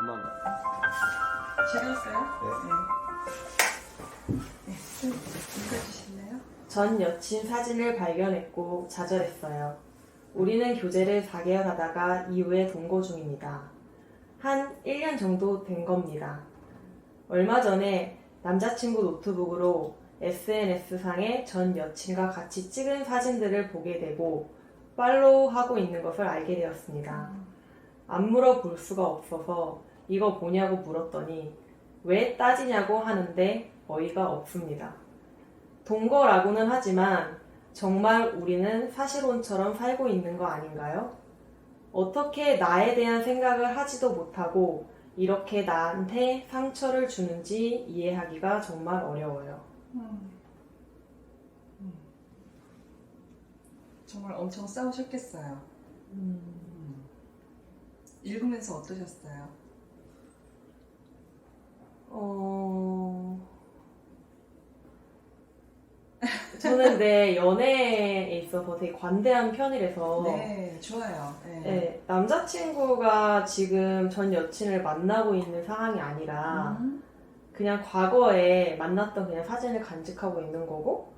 한번 즐거웠어요? 네. 좀 읽어주실래요? 전 여친 사진을 발견했고 좌절했어요. 우리는 교제를 4개월 하다가 이후에 동거 중입니다. 한 1년 정도 된 겁니다. 얼마 전에 남자친구 노트북으로 SNS상에 전 여친과 같이 찍은 사진들을 보게 되고 팔로우하고 있는 것을 알게 되었습니다. 안 물어볼 수가 없어서 이거 뭐냐고 물었더니 왜 따지냐고 하는데 어이가 없습니다. 동거라고는 하지만 정말 우리는 사실혼처럼 살고 있는 거 아닌가요? 어떻게 나에 대한 생각을 하지도 못하고 이렇게 나한테 상처를 주는지 이해하기가 정말 어려워요. 정말 엄청 싸우셨겠어요. 읽으면서 어떠셨어요? 저는 내 연애에 있어서 되게 관대한 편이라서 네, 좋아요. 네. 네, 남자친구가 지금 전 여친을 만나고 있는 상황이 아니라 그냥 과거에 만났던 그냥 사진을 간직하고 있는 거고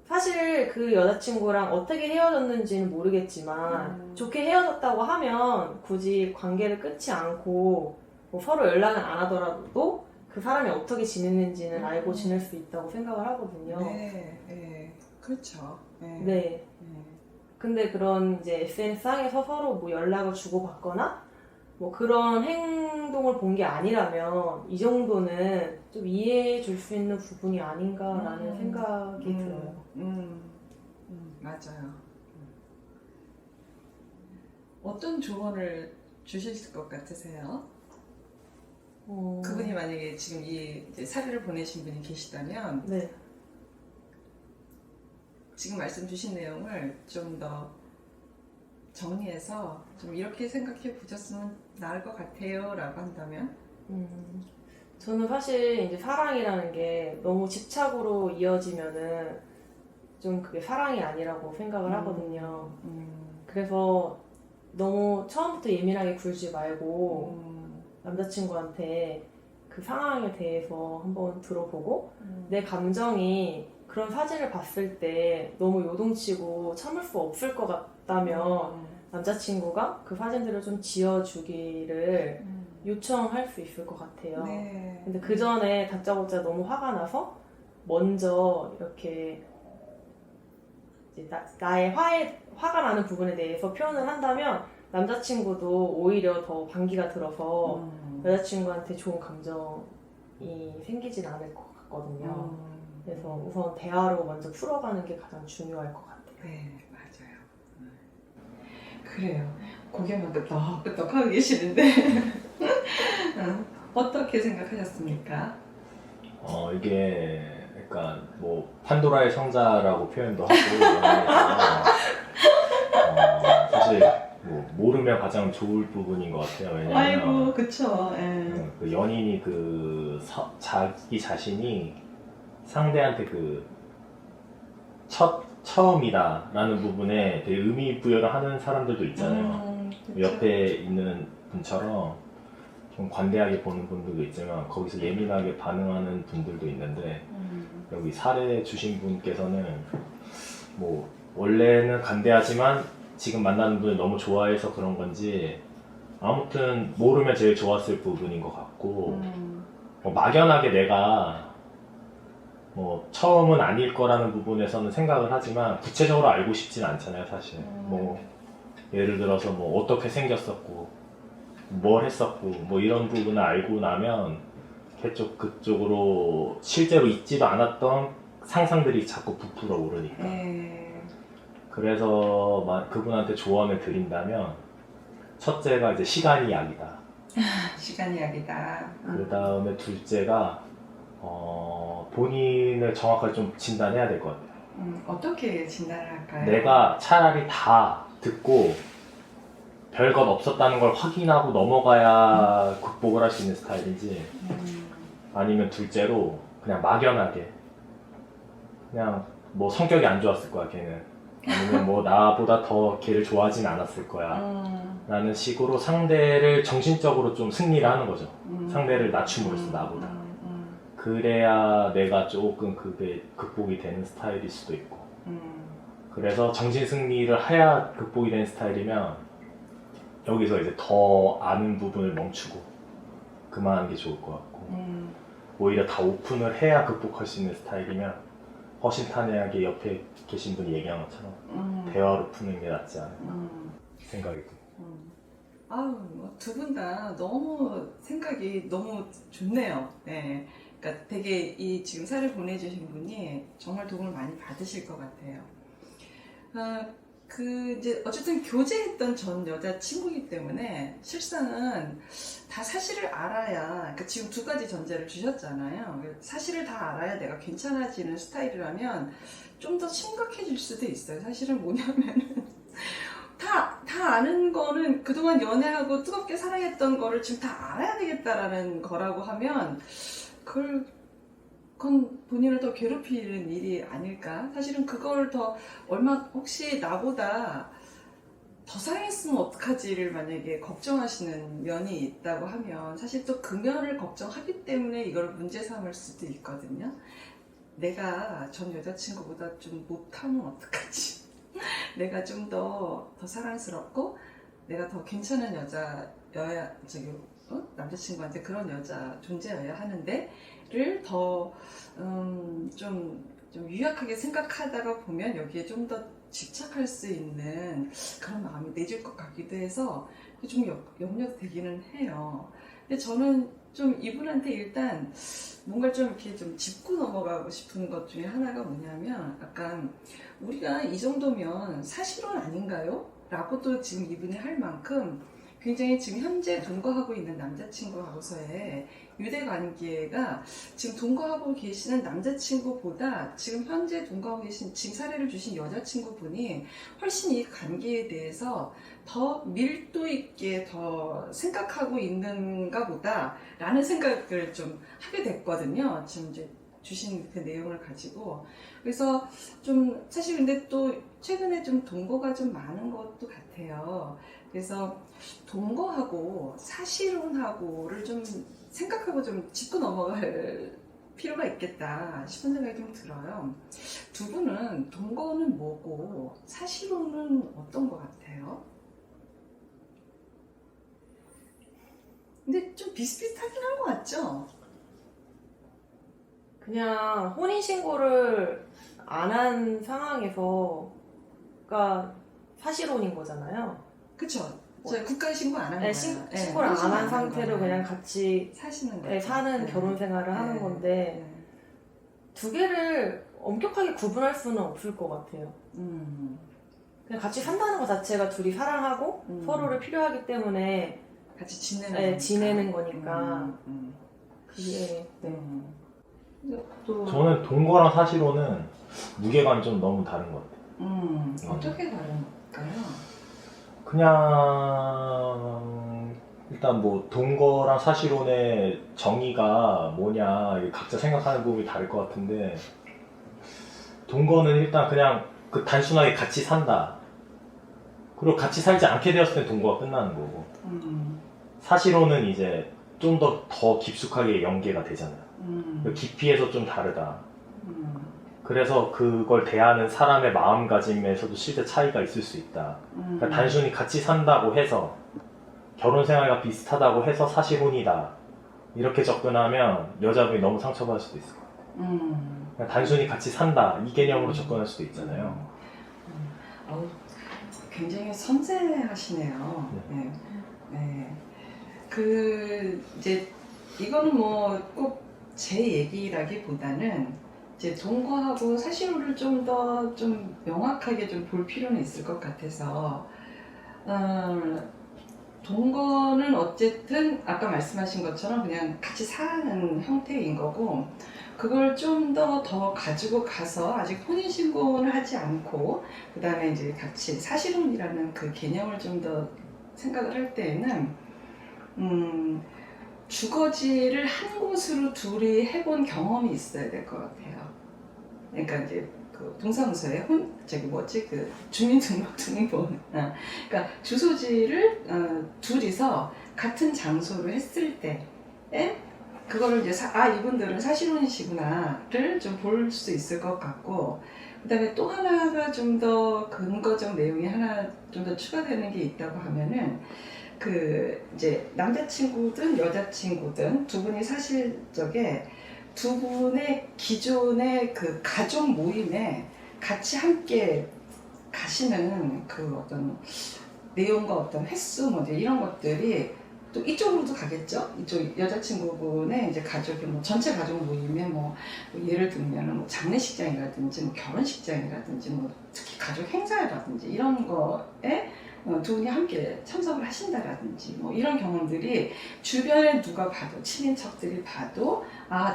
사실 그 여자친구랑 어떻게 헤어졌는지는 모르겠지만 좋게 헤어졌다고 하면 굳이 관계를 끊지 않고 뭐 서로 연락은 안 하더라도 그 사람이 어떻게 지내는지는 알고 지낼 수 있다고 생각을 하거든요. 네, 네, 그렇죠. 네. 네. 근데 그런 이제 SNS상에서 서로 뭐 연락을 주고받거나 뭐 그런 행동을 본 게 아니라면 이 정도는 좀 이해해 줄 수 있는 부분이 아닌가라는 생각이 들어요. 맞아요. 어떤 조언을 주실 것 같으세요? 그분이 만약에 지금 이 이제 사례를 보내신 분이 계시다면 네. 지금 말씀 주신 내용을 좀 더 정리해서 좀 이렇게 생각해 보셨으면 나을 것 같아요 라고 한다면? 저는 사실 이제 사랑이라는 게 너무 집착으로 이어지면은 좀 그게 사랑이 아니라고 생각을 하거든요. 그래서 너무 처음부터 예민하게 굴지 말고 남자친구한테 그 상황에 대해서 한번 들어보고 내 감정이 그런 사진을 봤을 때 너무 요동치고 참을 수 없을 것 같다면 남자친구가 그 사진들을 좀 지워주기를 요청할 수 있을 것 같아요. 네. 근데 그 전에 다짜고짜 너무 화가 나서 먼저 이렇게 이제 나의 화가 나는 부분에 대해서 표현을 한다면 남자친구도 오히려 더 반기가 들어서 여자친구한테 좋은 감정이 생기진 않을 것 같거든요. 그래서 우선 대화로 먼저 풀어가는 게 가장 중요할 것 같아요. 네, 맞아요. 그래요. 고개만 끄덕끄덕하고 계시는데 어떻게 생각하셨습니까? 이게 약간 뭐 판도라의 상자라고 표현도 하고 사실 뭐 모르면 가장 좋을 부분인 것 같아요. 왜냐면 아이고, 그쵸. 그 연인이 자기 자신이 상대한테 처음이다라는 부분에 되게 의미 부여를 하는 사람들도 있잖아요. 옆에 있는 분처럼 좀 관대하게 보는 분들도 있지만 거기서 예민하게 반응하는 분들도 있는데 여기 사례 주신 분께서는 뭐 원래는 관대하지만 지금 만나는 분을 너무 좋아해서 그런 건지 아무튼 모르면 제일 좋았을 부분인 것 같고 뭐 막연하게 내가 뭐 처음은 아닐 거라는 부분에서는 생각을 하지만 구체적으로 알고 싶진 않잖아요 사실. 뭐 예를 들어서 뭐 어떻게 생겼었고 뭘 했었고 뭐 이런 부분을 알고 나면 그쪽으로 실제로 있지도 않았던 상상들이 자꾸 부풀어 오르니까. 그래서 그분한테 조언을 드린다면 첫째가 이제 시간이 약이다. 시간이 약이다. 그 다음에 둘째가 본인을 정확하게 좀 진단해야 될 것 같아요. 어떻게 진단을 할까요? 내가 차라리 다 듣고 별것 없었다는 걸 확인하고 넘어가야 극복을 할 수 있는 스타일인지 아니면 둘째로 그냥 막연하게 그냥 뭐 성격이 안 좋았을 거야 걔는 아니면 뭐 나보다 더 걔를 좋아하진 않았을 거야 라는 식으로 상대를 정신적으로 좀 승리를 하는 거죠. 상대를 낮춤으로써 나보다. 그래야 내가 조금 그게 극복이 되는 스타일일 수도 있고. 그래서 정신 승리를 해야 극복이 되는 스타일이면 여기서 이제 더 아는 부분을 멈추고 그만하는 게 좋을 것 같고, 오히려 다 오픈을 해야 극복할 수 있는 스타일이면 허심탄회하게 옆에 계신 분이 얘기한 것처럼 대화로 푸는 게 낫지 않을까 생각이 듭니다. 아우, 두 분 다 너무 생각이 너무 좋네요. 네. 그러니까 되게 이 지금 사를 보내주신 분이 정말 도움을 많이 받으실 것 같아요. 이제 어쨌든 교제했던 전 여자친구이기 때문에 실상은 다 사실을 알아야, 그러니까 지금 두 가지 전제를 주셨잖아요. 사실을 다 알아야 내가 괜찮아지는 스타일이라면 좀 더 심각해질 수도 있어요. 사실은 뭐냐면은 다 아는 거는 그동안 연애하고 뜨겁게 사랑했던 거를 지금 다 알아야 되겠다라는 거라고 하면 그건 본인을 더 괴롭히는 일이 아닐까? 사실은 그걸 더 혹시 나보다 더 사랑했으면 어떡하지를 만약에 걱정하시는 면이 있다고 하면 사실 또 그 면을 걱정하기 때문에 이걸 문제 삼을 수도 있거든요. 내가 전 여자친구보다 좀 못하면 어떡하지? 내가 좀 더 사랑스럽고 내가 더 괜찮은 남자친구한테 그런 여자 존재여야 하는데를 더 좀 유약하게 생각하다가 보면 여기에 좀 더 집착할 수 있는 그런 마음이 내줄 것 같기도 해서 좀 염려되기는 해요. 근데 저는 좀 이분한테 일단 뭔가 좀 이렇게 좀 짚고 넘어가고 싶은 것 중에 하나가 뭐냐면 약간 우리가 이 정도면 사실은 아닌가요? 라고도 지금 이분이 할 만큼 굉장히 지금 현재 동거하고 있는 남자친구하고서의 유대관계가 지금 동거하고 계시는 남자친구보다 지금 현재 동거하고 계신 지금 사례를 주신 여자친구분이 훨씬 이 관계에 대해서 더 밀도 있게 더 생각하고 있는가 보다 라는 생각을 좀 하게 됐거든요. 지금 이제 주신 그 내용을 가지고. 그래서 좀 사실 근데 또 최근에 좀 동거가 좀 많은 것도 같아요. 그래서 동거하고 사실혼하고를 좀 생각하고 좀 짚고 넘어갈 필요가 있겠다 싶은 생각이 좀 들어요. 두 분은 동거는 뭐고 사실혼은 어떤 것 같아요? 근데 좀 비슷비슷하긴 한 것 같죠? 그냥 혼인신고를 안 한 상황에서가 사실혼인 거잖아요. 그쵸? 저희 국가에 신고 안 한 거예요. 신고를 안 한 상태로 그냥 같이 사시는 거예요. 사는 결혼 생활을 하는 건데 두 개를 엄격하게 구분할 수는 없을 것 같아요. 그냥 같이 산다는 것 자체가 둘이 사랑하고 서로를 필요하기 때문에 같이 지내는 지내는 거니까 그게 또 저는 동거랑 사실혼은 무게감이 좀 너무 다른 것 같아요. 어떻게 다른가요? 그냥 일단 뭐 동거랑 사실혼의 정의가 뭐냐 이게 각자 생각하는 부분이 다를 것 같은데, 동거는 일단 그냥 그 단순하게 같이 산다, 그리고 같이 살지 않게 되었을 때 동거가 끝나는 거고, 사실혼은 이제 좀 더 깊숙하게 연계가 되잖아요. 깊이에서 좀 다르다. 그래서 그걸 대하는 사람의 마음가짐에서도 실제 차이가 있을 수 있다. 그러니까 단순히 같이 산다고 해서 결혼 생활과 비슷하다고 해서 사실혼이다 이렇게 접근하면 여자분이 너무 상처받을 수도 있을 것 같아요. 그냥 단순히 같이 산다 이 개념으로 접근할 수도 있잖아요. 굉장히 섬세하시네요. 네. 이제 이거는 뭐 꼭 제 얘기라기보다는 이제 동거하고 사실혼을 좀 더 명확하게 좀 볼 필요는 있을 것 같아서, 동거는 어쨌든 아까 말씀하신 것처럼 그냥 같이 사는 형태인 거고, 그걸 좀 더 가지고 가서 아직 혼인신고를 하지 않고 그 다음에 이제 같이 사실혼이라는 그 개념을 좀 더 생각을 할 때에는 주거지를 한 곳으로 둘이 해본 경험이 있어야 될 것 같아요. 그러니까 이제 그 동사무소에 그 주민등록등본, 그러니까 주소지를 둘이서 같은 장소로 했을 때에 그거를 이제 이분들은 사실혼이시구나를 좀 볼 수 있을 것 같고, 그다음에 또 하나가 좀 더 근거적 내용이 하나 좀 더 추가되는 게 있다고 하면은 그 이제 남자친구든 여자친구든 두 분이 사실 적에 두 분의 기존의 그 가족 모임에 같이 함께 가시는 그 어떤 내용과 어떤 횟수 뭐 이제 이런 것들이 또 이쪽으로도 가겠죠. 이쪽 여자친구분의 이제 가족이 뭐 전체 가족 모임에 뭐 예를 들면은 뭐 장례식장이라든지 뭐 결혼식장이라든지 뭐 특히 가족 행사라든지 이런 거에 두 분이 함께 참석을 하신다라든지 뭐 이런 경험들이 주변에 누가 봐도 친인척들이 봐도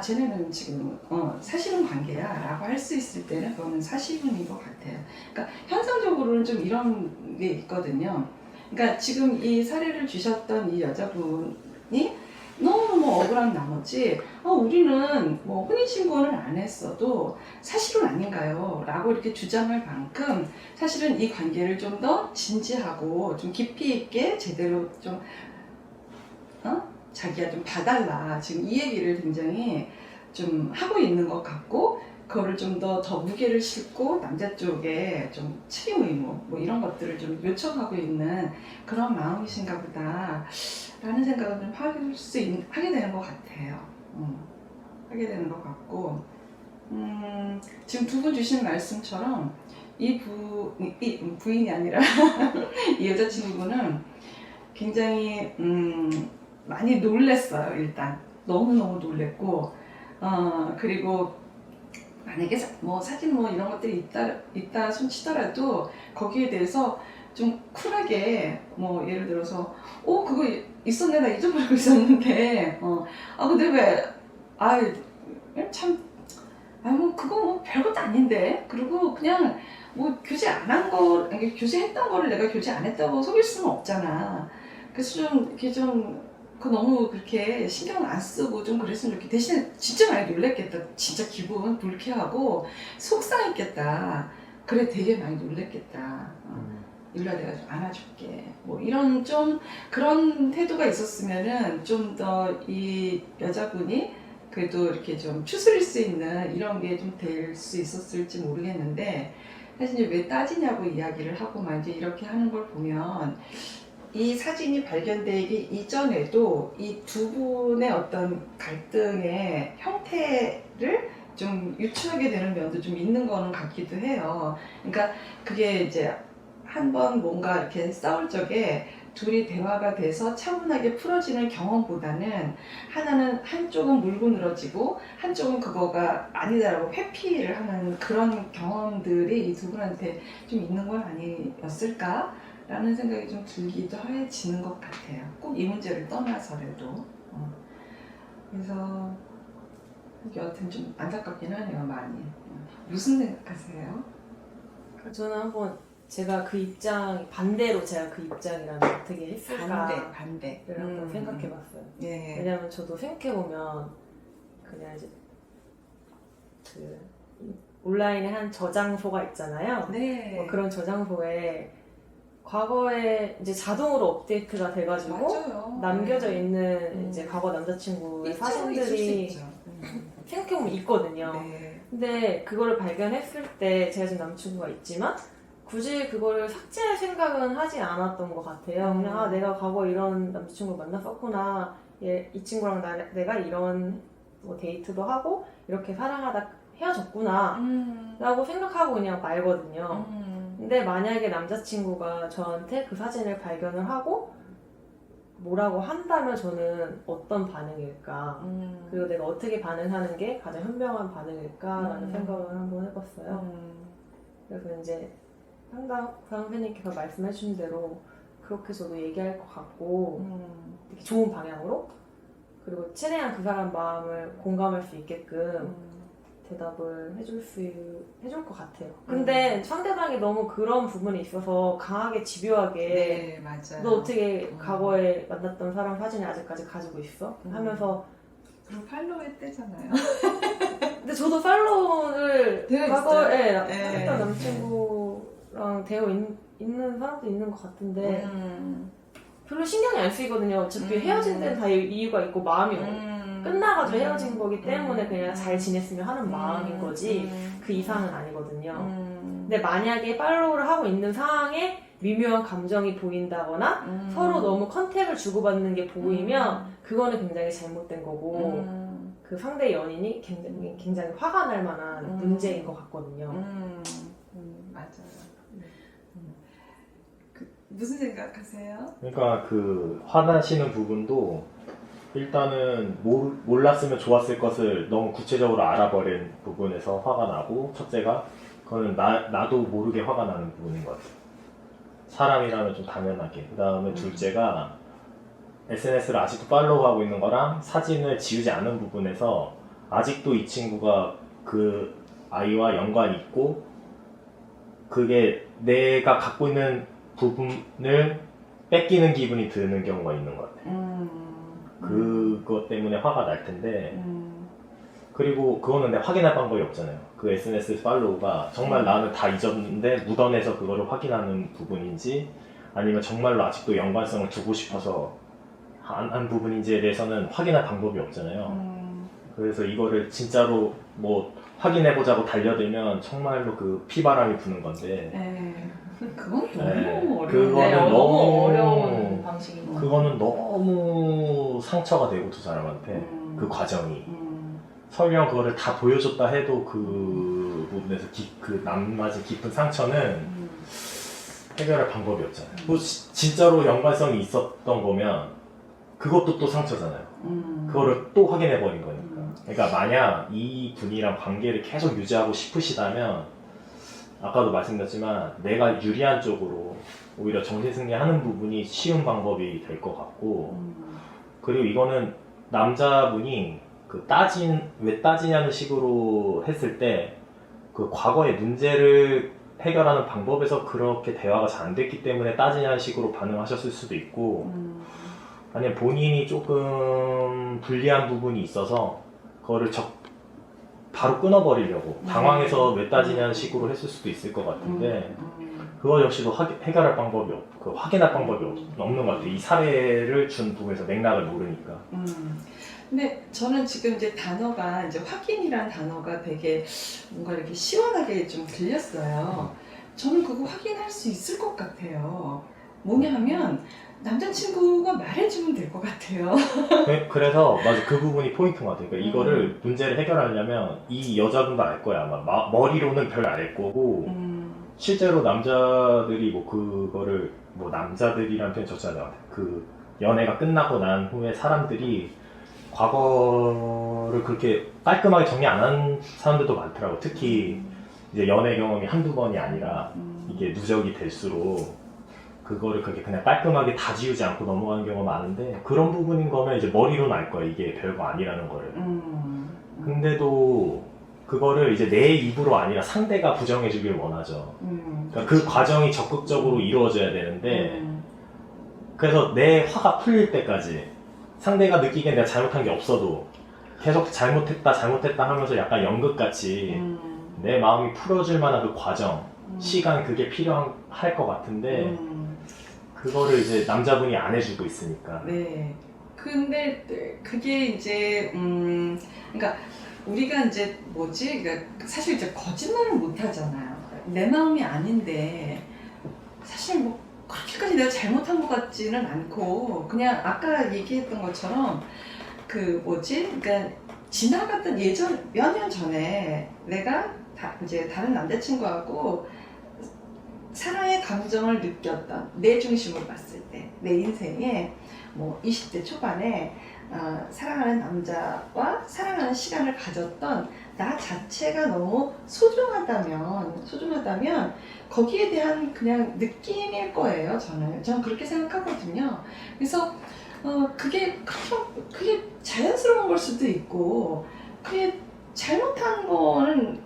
쟤네는 지금 사실혼 관계야 라고 할 수 있을 때는 그거는 사실혼인 것 같아요. 그러니까 현상적으로는 좀 이런 게 있거든요. 그러니까 지금 이 사례를 주셨던 이 여자분이 너무너무 억울한 나머지 우리는 뭐 혼인신고는 안 했어도 사실은 아닌가요? 라고 이렇게 주장할 만큼 사실은 이 관계를 좀 더 진지하고 좀 깊이 있게 제대로 좀 자기가 좀 봐달라 지금 이 얘기를 굉장히 좀 하고 있는 것 같고, 그거를 좀 더 무게를 싣고 남자 쪽에 좀 책임 의무 뭐 이런 것들을 좀 요청하고 있는 그런 마음이신가 보다 라는 생각을 좀 하게 되는 것 같아요. 하게 되는 것 같고, 지금 두 분 주신 말씀처럼 이 부인이 아니라 이 여자친구분은 굉장히 많이 놀랬어요. 일단 너무너무 놀랬고, 그리고 만약에 뭐 사진 뭐 이런 것들이 있다 손치더라도 거기에 대해서 좀 쿨하게 뭐 예를 들어서 그거 있었네, 나 잊어버리고 있었는데 근데 뭐 그거 뭐 별것도 아닌데, 그리고 그냥 뭐 교제 안 한 거, 교제했던 거를 내가 교제 안 했다고 속일 수는 없잖아. 그래서 좀 이렇게 좀 너무 그렇게 신경 안 쓰고 좀 그랬으면 좋겠다. 대신에 진짜 많이 놀랬겠다. 진짜 기분 불쾌하고 속상했겠다. 그래, 되게 많이 놀랬겠다. 일로 내가 좀 안아줄게. 뭐 이런 좀 그런 태도가 있었으면은 좀 더 이 여자분이 그래도 이렇게 좀 추스릴 수 있는 이런 게 좀 될 수 있었을지 모르겠는데, 사실 이제 왜 따지냐고 이야기를 하고 막 이제 이렇게 하는 걸 보면 이 사진이 발견되기 이전에도 이 두 분의 어떤 갈등의 형태를 좀 유추하게 되는 면도 좀 있는 거는 같기도 해요. 그러니까 그게 이제 한번 뭔가 이렇게 싸울 적에 둘이 대화가 돼서 차분하게 풀어지는 경험보다는 한쪽은 물고 늘어지고 한쪽은 그거가 아니다라고 회피를 하는 그런 경험들이 이 두 분한테 좀 있는 건 아니었을까? 라는 생각이 좀 들기도 해지는 것 같아요. 꼭 이 문제를 떠나서라도. 그래서 여하튼 좀 안타깝긴 하네요, 많이. 무슨 생각하세요? 저는 한번 제가 그 입장이라면 어떻게 했을까 반대. 한번 생각해봤어요. 예. 왜냐면 저도 생각해보면 그냥 이제 그 온라인에 한 저장소가 있잖아요. 네. 뭐 그런 저장소에 과거에 이제 자동으로 업데이트가 돼가지고 맞아요. 남겨져 있는 이제 과거 남자친구의 사진들이 생각해보면 있거든요. 네. 근데 그거를 발견했을 때 제가 지금 남자친구가 있지만 굳이 그거를 삭제할 생각은 하지 않았던 것 같아요. 그냥 내가 과거 이런 남자친구를 만났었구나. 이 친구랑 내가 이런 뭐 데이트도 하고 이렇게 사랑하다 헤어졌구나 라고 생각하고 그냥 말거든요. 근데 만약에 남자친구가 저한테 그 사진을 발견을 하고 뭐라고 한다면 저는 어떤 반응일까, 그리고 내가 어떻게 반응하는 게 가장 현명한 반응일까라는 생각을 한번 해봤어요. 그래서 이제 상담 선생님께서 말씀해 주신 대로 그렇게 저도 얘기할 것 같고 되게 좋은 방향으로, 그리고 최대한 그 사람 마음을 공감할 수 있게끔 대답을 해줄 것 같아요. 근데 상대방이 너무 그런 부분에 있어서 강하게 집요하게 네, 맞아요. 너 어떻게 과거에 만났던 사람 사진을 아직까지 가지고 있어? 하면서 그리고 팔로우 했대잖아요. 근데 저도 팔로우를 되어 과거에 있어요? 네. 했던 남친구랑 되어 있는 사람도 있는 것 같은데 별로 신경이 안 쓰이거든요. 어차피 헤어진 데는 다 이유가 있고 마음이 끝나가지고 헤어진 거기 때문에 그냥 잘 지냈으면 하는 마음인 거지 그 이상은 아니거든요. 근데 만약에 팔로우를 하고 있는 상황에 미묘한 감정이 보인다거나 서로 너무 컨택을 주고받는 게 보이면 그거는 굉장히 잘못된 거고 그 상대 연인이 굉장히 화가 날 만한 문제인 것 같거든요. 맞아요. 무슨 생각하세요? 그러니까 그 화나시는 부분도 일단은 몰랐으면 좋았을 것을 너무 구체적으로 알아버린 부분에서 화가 나고, 첫째가 그거는 나도 모르게 화가 나는 부분인 것 같아요. 사람이라면 좀 당연하게. 그 다음에 둘째가 SNS를 아직도 팔로우하고 있는 거랑 사진을 지우지 않은 부분에서 아직도 이 친구가 그 아이와 연관이 있고, 그게 내가 갖고 있는 부분을 뺏기는 기분이 드는 경우가 있는 것 같아요. 그것 때문에 화가 날 텐데, 그리고 그거는 내가 확인할 방법이 없잖아요. 그 SNS 팔로우가 정말 나는 다 잊었는데 묻어내서 그거를 확인하는 부분인지, 아니면 정말로 아직도 연관성을 두고 싶어서 한 부분인지에 대해서는 확인할 방법이 없잖아요. 그래서 이거를 진짜로 뭐 확인해보자고 달려들면 정말로 그 피바람이 부는 건데, 그건 네, 너무 그거는 어려운데. 너무 어려운 방식인 것 같아요. 그거는 너무 상처가 되고 두 사람한테 그 과정이 설령 그거를 다 보여줬다 해도 그 부분에서 그 남맞은 깊은 상처는 해결할 방법이 없잖아요. 또 진짜로 연관성이 있었던 거면 그것도 또 상처잖아요. 그거를 또 확인해버린 거니까. 그러니까 만약 이 분이랑 관계를 계속 유지하고 싶으시다면, 아까도 말씀드렸지만 내가 유리한 쪽으로 오히려 정신승리하는 부분이 쉬운 방법이 될 것 같고, 그리고 이거는 남자분이 왜 따지냐는 식으로 했을 때 그 과거의 문제를 해결하는 방법에서 그렇게 대화가 잘 안 됐기 때문에 따지냐는 식으로 반응하셨을 수도 있고, 아니면 본인이 조금 불리한 부분이 있어서 그거를 바로 끊어버리려고 당황해서 왜 따지냐는 식으로 했을 수도 있을 것 같은데, 그거 역시도 해결할 방법이 확인할 방법이 없는 것 같아요. 이 사례를 준 부분에서 맥락을 모르니까. 근데 저는 지금 이제 단어가 이제 확인이란 단어가 되게 뭔가 이렇게 시원하게 좀 들렸어요. 저는 그거 확인할 수 있을 것 같아요. 뭐냐 하면 남자친구가 말해주면 될 것 같아요. 그래서 맞아, 그 부분이 포인트인 것 같아요. 그러니까 이거를 문제를 해결하려면 이 여자분도 알 거야. 아마 머리로는 별 알 거고, 실제로 남자들이 그거를 남자들이란 표현 좋잖아요. 그 연애가 끝나고 난 후에 사람들이 과거를 그렇게 깔끔하게 정리 안 한 사람들도 많더라고. 특히 이제 연애 경험이 한두 번이 아니라 이게 누적이 될수록 그거를 그렇게 그냥 깔끔하게 다 지우지 않고 넘어가는 경우가 많은데, 그런 부분인 거면 이제 머리로는 알 거야. 이게 별거 아니라는 거를. 근데도 그거를 이제 내 입으로 아니라 상대가 부정해 주길 원하죠. 그러니까 그 과정이 적극적으로 이루어져야 되는데, 그래서 내 화가 풀릴 때까지 상대가 느끼기엔 내가 잘못한 게 없어도 계속 잘못했다 하면서 약간 연극같이 내 마음이 풀어질 만한 그 과정, 시간, 그게 필요할 것 같은데, 그거를 이제 남자분이 안 해주고 있으니까. 네. 근데 그게 이제 그러니까 우리가 이제 그러니까 사실 이제 거짓말을 못 하잖아요. 내 마음이 아닌데 사실 뭐 그렇게까지 내가 잘못한 것 같지는 않고, 그냥 아까 얘기했던 것처럼 그러니까 지나갔던 몇 년 전에 내가 이제 다른 남자친구하고 사랑의 감정을 느꼈던, 내 중심으로 봤을 때 내 인생에 20대 초반에 사랑하는 남자와 사랑하는 시간을 가졌던 나 자체가 너무 소중하다면 거기에 대한 그냥 느낌일 거예요. 저는 그렇게 생각하거든요. 그래서 그게 자연스러운 걸 수도 있고, 그게 잘못한 거는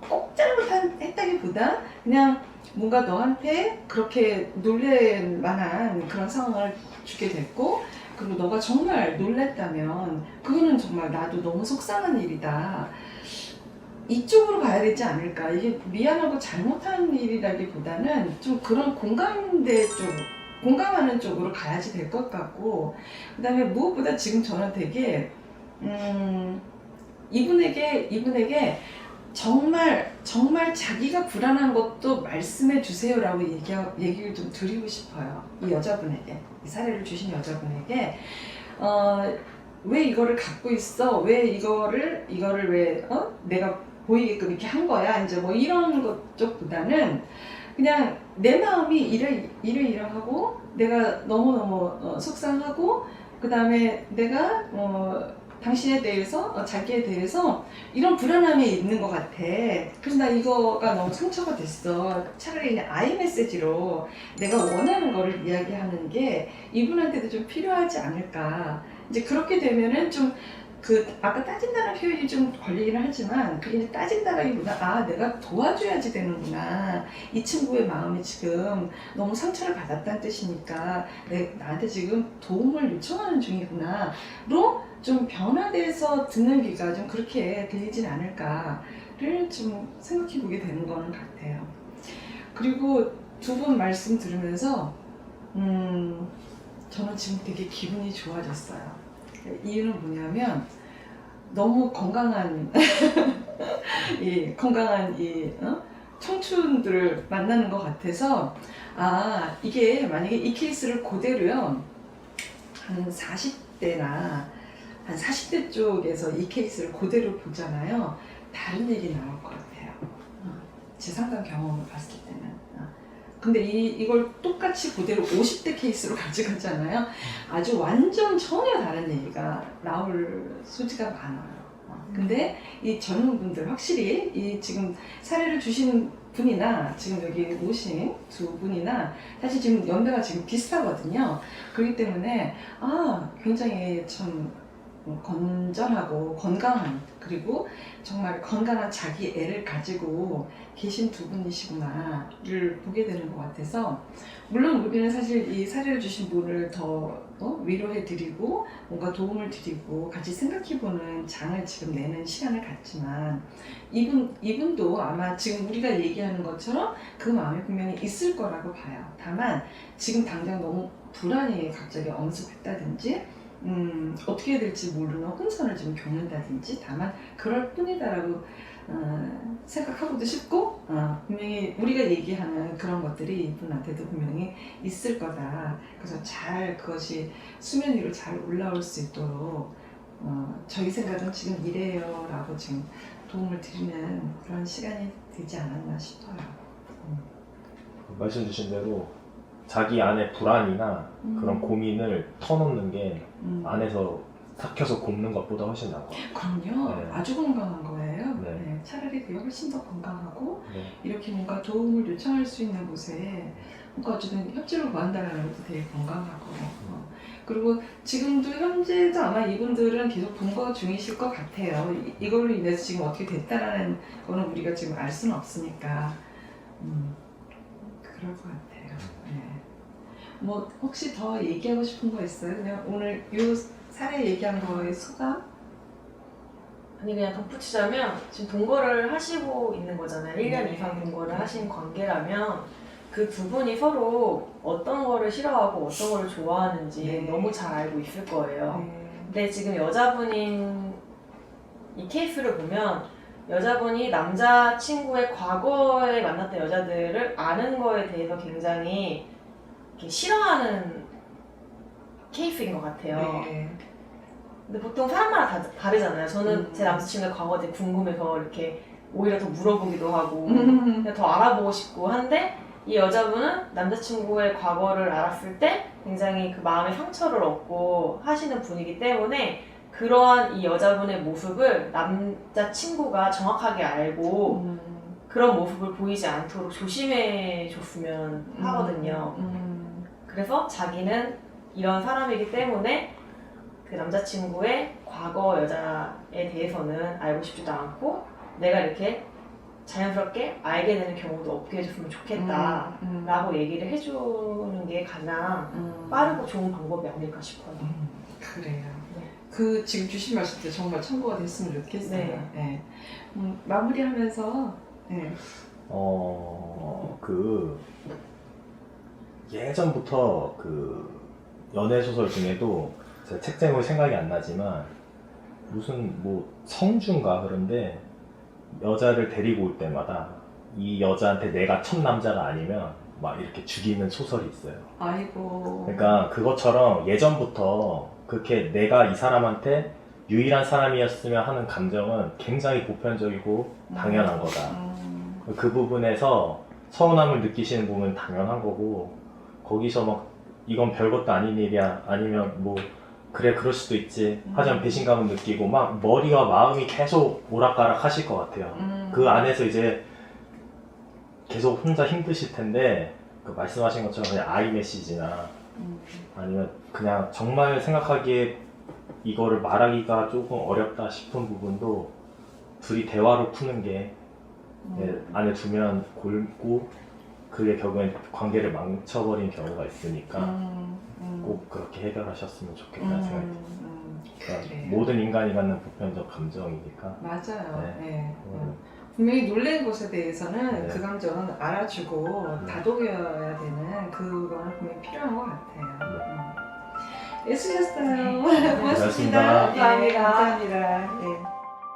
꼭 잘못했다기보다 그냥 뭔가 너한테 그렇게 놀랄 만한 그런 상황을 주게 됐고, 그리고 너가 정말 놀랬다면 그거는 정말 나도 너무 속상한 일이다. 이쪽으로 가야 되지 않을까. 이게 미안하고 잘못한 일이라기보다는 좀 그런 공감하는 쪽으로 가야지 될 것 같고, 그 다음에 무엇보다 지금 저는 되게 이분에게 정말 자기가 불안한 것도 말씀해 주세요라고 얘기를 좀 드리고 싶어요. 이 여자분에게, 이 사례를 주신 여자분에게 왜 이거를 갖고 있어? 왜 이거를 왜 내가 보이게끔 이렇게 한 거야? 이제 뭐 이런 것 쪽보다는 그냥 내 마음이 이러하고 내가 너무너무 속상하고, 그 다음에 내가 당신에 대해서 자기에 대해서 이런 불안함이 있는 것 같아. 그래서 나 이거가 너무 상처가 됐어. 차라리 그냥 아이 메시지로 내가 원하는 거를 이야기하는 게 이분한테도 좀 필요하지 않을까. 이제 그렇게 되면은 좀 아까 따진다는 표현이 좀 걸리긴 하지만, 그게 이제 따진다라기보다, 내가 도와줘야지 되는구나. 이 친구의 마음이 지금 너무 상처를 받았다는 뜻이니까, 나한테 지금 도움을 요청하는 중이구나. 로 좀 변화돼서 듣는 귀가 좀 그렇게 들리진 않을까를 좀 생각해 보게 되는 거는 같아요. 그리고 두 분 말씀 들으면서, 저는 지금 되게 기분이 좋아졌어요. 이유는 뭐냐면 너무 건강한 청춘들을 만나는 것 같아서, 이게 만약에 이 케이스를 그대로요 한 40대나 한 40대 쪽에서 이 케이스를 그대로 보잖아요. 다른 얘기 나올 것 같아요. 제 상담 경험을 봤을 때는. 근데 이걸 똑같이 그대로 50대 케이스로 가져가잖아요. 아주 완전 전혀 다른 얘기가 나올 소지가 많아요. 근데 이 젊은 분들, 확실히 이 지금 사례를 주시는 분이나 지금 여기 오신 두 분이나 사실 지금 연배가 지금 비슷하거든요. 그렇기 때문에 굉장히 참 건전하고 건강한, 그리고 정말 건강한 자기 애를 가지고 계신 두 분이시구나를 보게 되는 것 같아서, 물론 우리는 사실 이 사례를 주신 분을 더 위로해드리고 뭔가 도움을 드리고 같이 생각해보는 장을 지금 내는 시간을 갖지만, 이분도 아마 지금 우리가 얘기하는 것처럼 그 마음이 분명히 있을 거라고 봐요. 다만 지금 당장 너무 불안이 갑자기 엄습했다든지 어떻게 해야 될지 모르는 혼선을 지금 겪는다든지, 다만 그럴 뿐이다라고 생각하고도 싶고, 분명히 우리가 얘기하는 그런 것들이 이분한테도 분명히 있을 거다. 그래서 잘 그것이 수면 위로 잘 올라올 수 있도록 저희 생각은 지금 이래요 라고 지금 도움을 드리는 그런 시간이 되지 않았나 싶어요. 말씀 주신 대로 자기 안에 불안이나 그런 고민을 터놓는 게 안에서 삭혀서 굽는 것보다 훨씬 나은 것 같아요. 그럼요. 네. 아주 건강한 거예요. 네. 네. 차라리 그게 훨씬 더 건강하고, 네. 이렇게 뭔가 도움을 요청할 수 있는 곳에 뭔가 어쨌든 협조를 구한다는 것도 되게 건강하고, 그리고 지금도 현재도 아마 이분들은 계속 동거 중이실 것 같아요. 이걸로 인해서 지금 어떻게 됐다라는 거는 우리가 지금 알 수는 없으니까 그럴 것 같아요. 네. 뭐 혹시 더 얘기하고 싶은 거 있어요? 그냥 오늘 이 사례 얘기한 거의 소감? 아니, 그냥 덧붙이자면 지금 동거를 하시고 있는 거잖아요. 1년 이상 동거를 하신 관계라면 그 두 분이 서로 어떤 거를 싫어하고 어떤 거를 좋아하는지 너무 잘 알고 있을 거예요. 근데 지금 여자분인 이 케이스를 보면, 여자분이 남자친구의 과거에 만났던 여자들을 아는 거에 대해서 굉장히 이렇게 싫어하는 케이스인 것 같아요. 네. 근데 보통 사람마다 다르잖아요. 저는 제 남자친구의 과거가 되게 궁금해서 이렇게 오히려 더 물어보기도 하고 그냥 더 알아보고 싶고 한데, 이 여자분은 남자친구의 과거를 알았을 때 굉장히 그 마음의 상처를 얻고 하시는 분이기 때문에, 그러한 이 여자분의 모습을 남자친구가 정확하게 알고 그런 모습을 보이지 않도록 조심해 줬으면 하거든요. 그래서 자기는 이런 사람이기 때문에 그 남자친구의 과거 여자에 대해서는 알고 싶지도 않고, 내가 이렇게 자연스럽게 알게 되는 경우도 없게 해줬으면 좋겠다 라고 얘기를 해주는 게 가장 빠르고 좋은 방법이 아닐까 싶어요. 그래요. 네. 그 지금 주신 말씀도 정말 참고가 됐으면 좋겠어요. 네. 네. 마무리하면서 네. 그 예전부터 그 연애 소설 중에도 제가 책 제목이 생각이 안 나지만 무슨 뭐 성주인가 그런데 여자를 데리고 올 때마다 이 여자한테 내가 첫 남자가 아니면 막 이렇게 죽이는 소설이 있어요. 아이고. 그러니까 그것처럼 예전부터 그렇게 내가 이 사람한테 유일한 사람이었으면 하는 감정은 굉장히 보편적이고 당연한 거다. 그 부분에서 서운함을 느끼시는 부분은 당연한 거고 거기서 막 이건 별것도 아닌 일이야 아니면 뭐 그래 그럴 수도 있지 하지만 배신감을 느끼고 막 머리와 마음이 계속 오락가락 하실 것 같아요. 그 안에서 이제 계속 혼자 힘드실 텐데 그 말씀하신 것처럼 그냥 아이 메시지나 아니면 그냥 정말 생각하기에 이거를 말하기가 조금 어렵다 싶은 부분도 둘이 대화로 푸는 게 안에 두면 골고 그게 결국엔 관계를 망쳐버린 경우가 있으니까 꼭 그렇게 해결하셨으면 좋겠다는 생각이 듭니다. 그러니까 그래요. 모든 인간이 갖는 보편적 감정이니까 맞아요. 네. 네. 분명히 놀란 것에 대해서는 네. 그 감정은 알아주고 네. 다독여야 되는 그거는 분명히 필요한 것 같아요. 네. 애쓰셨어요. 고맙습니다. 네, 감사합니다. 네.